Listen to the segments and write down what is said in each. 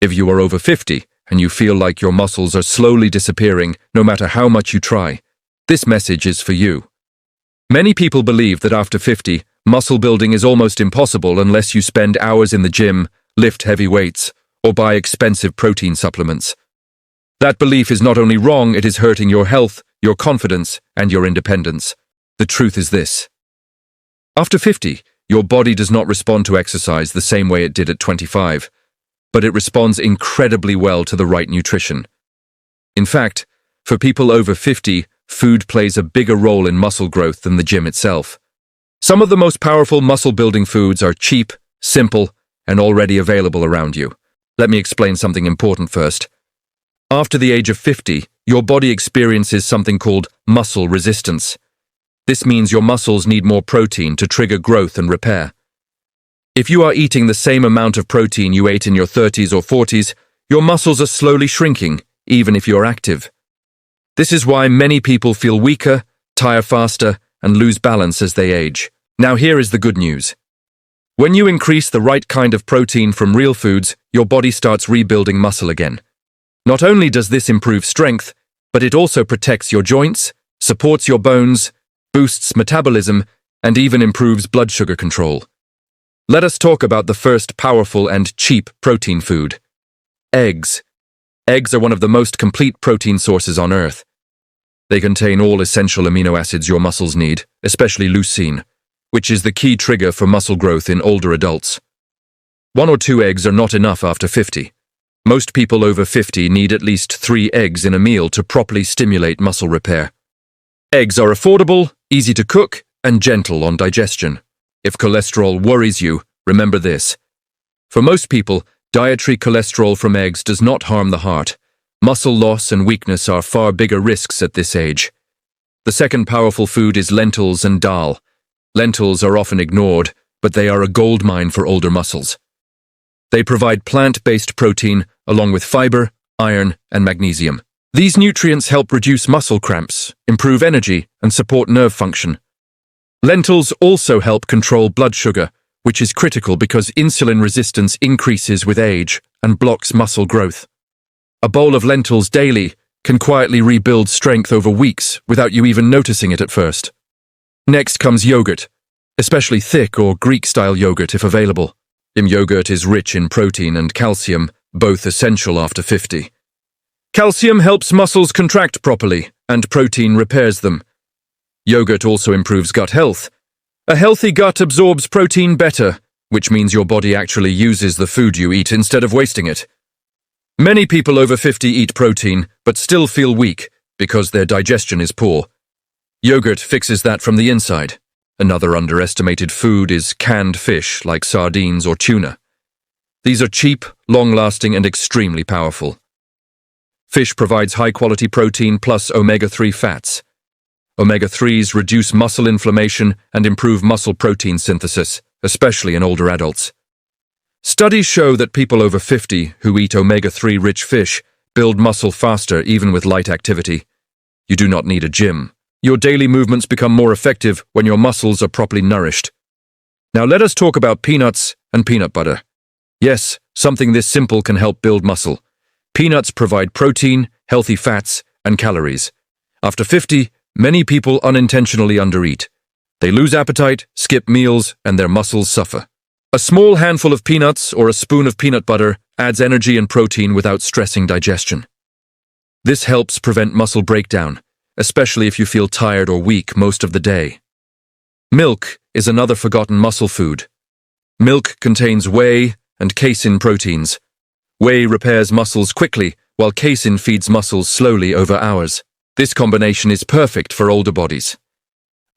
If you are over 50 and you feel like your muscles are slowly disappearing no matter how much you try, this message is for you. Many people believe that after 50, muscle building is almost impossible unless you spend hours in the gym, lift heavy weights, or buy expensive protein supplements. That belief is not only wrong, it is hurting your health, your confidence, and your independence. The truth is this. After 50, your body does not respond to exercise the same way it did at 25, but it responds incredibly well to the right nutrition. In fact, for people over 50, food plays a bigger role in muscle growth than the gym itself. Some of the most powerful muscle-building foods are cheap, simple, and already available around you. Let me explain something important first. After the age of 50, your body experiences something called muscle resistance. This means your muscles need more protein to trigger growth and repair. If you are eating the same amount of protein you ate in your 30s or 40s, your muscles are slowly shrinking, even if you're active. This is why many people feel weaker, tire faster, and lose balance as they age. Now here is the good news. When you increase the right kind of protein from real foods, your body starts rebuilding muscle again. Not only does this improve strength, but it also protects your joints, supports your bones, boosts metabolism, and even improves blood sugar control. Let us talk about the first powerful and cheap protein food. Eggs. Eggs are one of the most complete protein sources on Earth. They contain all essential amino acids your muscles need, especially leucine, which is the key trigger for muscle growth in older adults. 1 or 2 eggs are not enough after 50. Most people over 50 need at least 3 eggs in a meal to properly stimulate muscle repair. Eggs are affordable, easy to cook, and gentle on digestion. If cholesterol worries you, remember this. For most people, dietary cholesterol from eggs does not harm the heart. Muscle loss and weakness are far bigger risks at this age. The second powerful food is lentils and dal. Lentils are often ignored, but they are a goldmine for older muscles. They provide plant-based protein along with fiber, iron, and magnesium. These nutrients help reduce muscle cramps, improve energy, and support nerve function. Lentils also help control blood sugar, which is critical because insulin resistance increases with age and blocks muscle growth. A bowl of lentils daily can quietly rebuild strength over weeks without you even noticing it at first. Next comes yogurt, especially thick or Greek-style yogurt if available. Yogurt is rich in protein and calcium, both essential after 50. Calcium helps muscles contract properly, and protein repairs them. Yogurt also improves gut health. A healthy gut absorbs protein better, which means your body actually uses the food you eat instead of wasting it. Many people over 50 eat protein, but still feel weak because their digestion is poor. Yogurt fixes that from the inside. Another underestimated food is canned fish like sardines or tuna. These are cheap, long-lasting, and extremely powerful. Fish provides high-quality protein plus omega-3 fats. Omega-3s reduce muscle inflammation and improve muscle protein synthesis, especially in older adults. Studies show that people over 50 who eat omega-3 rich fish build muscle faster even with light activity. You do not need a gym. Your daily movements become more effective when your muscles are properly nourished. Now let us talk about peanuts and peanut butter. Yes, something this simple can help build muscle. Peanuts provide protein, healthy fats, and calories. After 50, many people unintentionally undereat. They lose appetite, skip meals, and their muscles suffer. A small handful of peanuts or a spoon of peanut butter adds energy and protein without stressing digestion. This helps prevent muscle breakdown, especially if you feel tired or weak most of the day. Milk is another forgotten muscle food. Milk contains whey and casein proteins. Whey repairs muscles quickly, while casein feeds muscles slowly over hours. This combination is perfect for older bodies.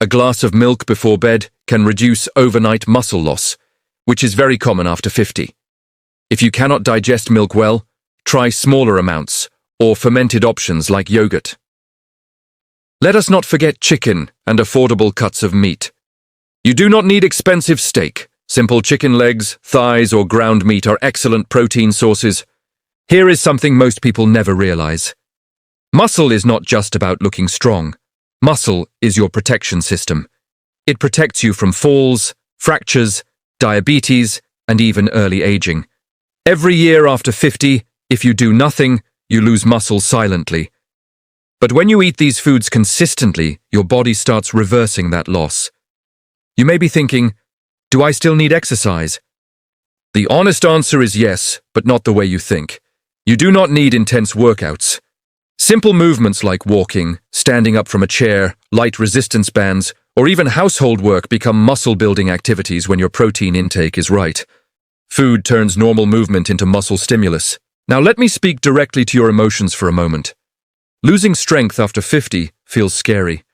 A glass of milk before bed can reduce overnight muscle loss, which is very common after 50. If you cannot digest milk well, try smaller amounts or fermented options like yogurt. Let us not forget chicken and affordable cuts of meat. You do not need expensive steak. Simple chicken legs, thighs, or ground meat are excellent protein sources. Here is something most people never realize. Muscle is not just about looking strong. Muscle is your protection system. It protects you from falls, fractures, diabetes, and even early aging. Every year after 50, if you do nothing, you lose muscle silently. But when you eat these foods consistently, your body starts reversing that loss. You may be thinking, do I still need exercise? The honest answer is yes, but not the way you think. You do not need intense workouts. Simple movements like walking, standing up from a chair, light resistance bands, or even household work become muscle-building activities when your protein intake is right. Food turns normal movement into muscle stimulus. Now let me speak directly to your emotions for a moment. Losing strength after 50 feels scary.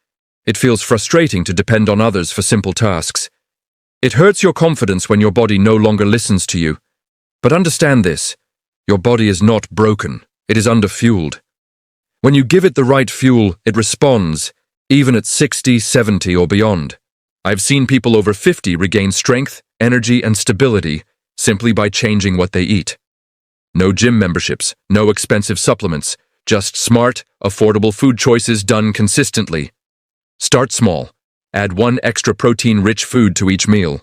It feels frustrating to depend on others for simple tasks. It hurts your confidence when your body no longer listens to you. But understand this, your body is not broken, it is underfueled. When you give it the right fuel, it responds, even at 60, 70 or beyond. I've seen people over 50 regain strength, energy and stability simply by changing what they eat. No gym memberships, no expensive supplements, just smart, affordable food choices done consistently. Start small. Add one extra protein-rich food to each meal.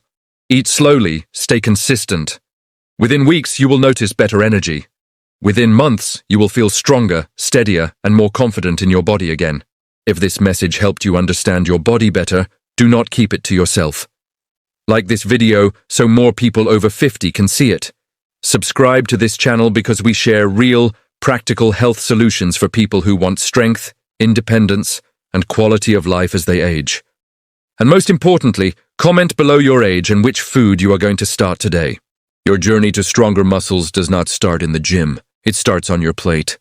Eat slowly, stay consistent. Within weeks, you will notice better energy. Within months, you will feel stronger, steadier, and more confident in your body again. If this message helped you understand your body better, do not keep it to yourself. Like this video so more people over 50 can see it. Subscribe to this channel because we share real, practical health solutions for people who want strength, independence, and quality of life as they age. And most importantly, comment below your age and which food you are going to start today. Your journey to stronger muscles does not start in the gym. It starts on your plate.